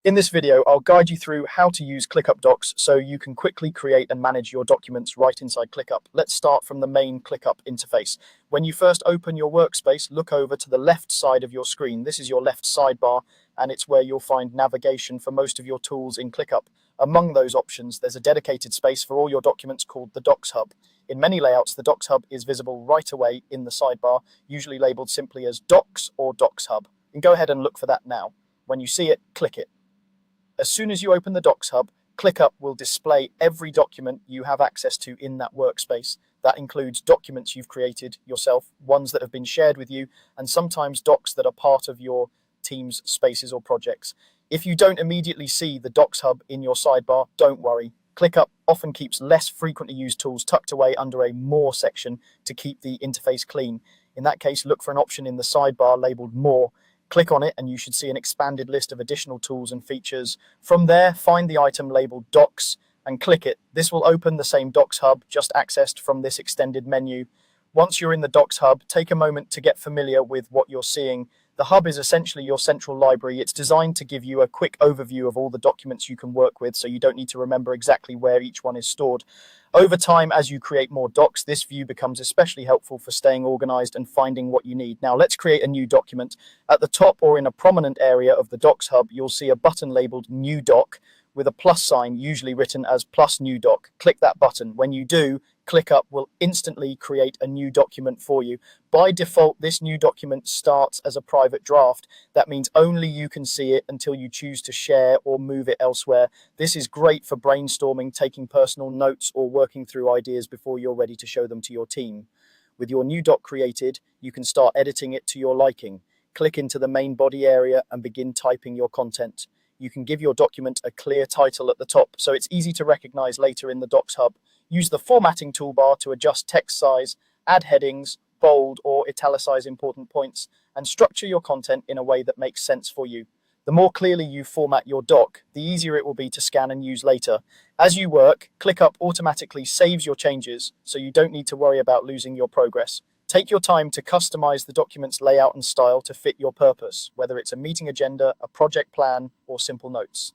In this video, I'll guide you through how to use ClickUp Docs so you can quickly create and manage your documents right inside ClickUp. Let's start from the main ClickUp interface. When you first open your workspace, look over to the left side of your screen. This is your left sidebar, and it's where you'll find navigation for most of your tools in ClickUp. Among those options, there's a dedicated space for all your documents called the Docs Hub. In many layouts, the Docs Hub is visible right away in the sidebar, usually labeled simply as Docs or Docs Hub. And go ahead and look for that now. When you see it, click it. As soon as you open the Docs Hub, ClickUp will display every document you have access to in that workspace. That includes documents you've created yourself, ones that have been shared with you, and sometimes docs that are part of your team's spaces or projects. If you don't immediately see the Docs Hub in your sidebar, don't worry. ClickUp often keeps less frequently used tools tucked away under a More section to keep the interface clean. In that case, look for an option in the sidebar labeled More. Click on it and you should see an expanded list of additional tools and features. From there, find the item labeled Docs and click it. This will open the same Docs Hub, just accessed from this extended menu. Once you're in the Docs Hub, take a moment to get familiar with what you're seeing. The Hub is essentially your central library. It's designed to give you a quick overview of all the documents you can work with, so you don't need to remember exactly where each one is stored. Over time, as you create more docs, this view becomes especially helpful for staying organized and finding what you need. Now let's create a new document. At the top or in a prominent area of the Docs Hub, you'll see a button labeled New Doc with a plus sign, usually written as plus new doc. Click that button. When you do, ClickUp will instantly create a new document for you. By default, this new document starts as a private draft. That means only you can see it until you choose to share or move it elsewhere. This is great for brainstorming, taking personal notes, or working through ideas before you're ready to show them to your team. With your new doc created, you can start editing it to your liking. Click into the main body area and begin typing your content. You can give your document a clear title at the top, so it's easy to recognize later in the Docs Hub. Use the formatting toolbar to adjust text size, add headings, bold or italicize important points, and structure your content in a way that makes sense for you. The more clearly you format your doc, the easier it will be to scan and use later. As you work, ClickUp automatically saves your changes, so you don't need to worry about losing your progress. Take your time to customize the document's layout and style to fit your purpose, whether it's a meeting agenda, a project plan, or simple notes.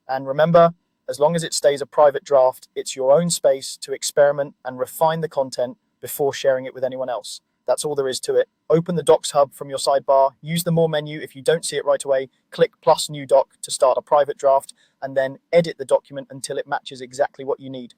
And remember, as long as it stays a private draft, it's your own space to experiment and refine the content before sharing it with anyone else. That's all there is to it. Open the Docs Hub from your sidebar, use the More menu if you don't see it right away, click plus new doc to start a private draft, and then edit the document until it matches exactly what you need.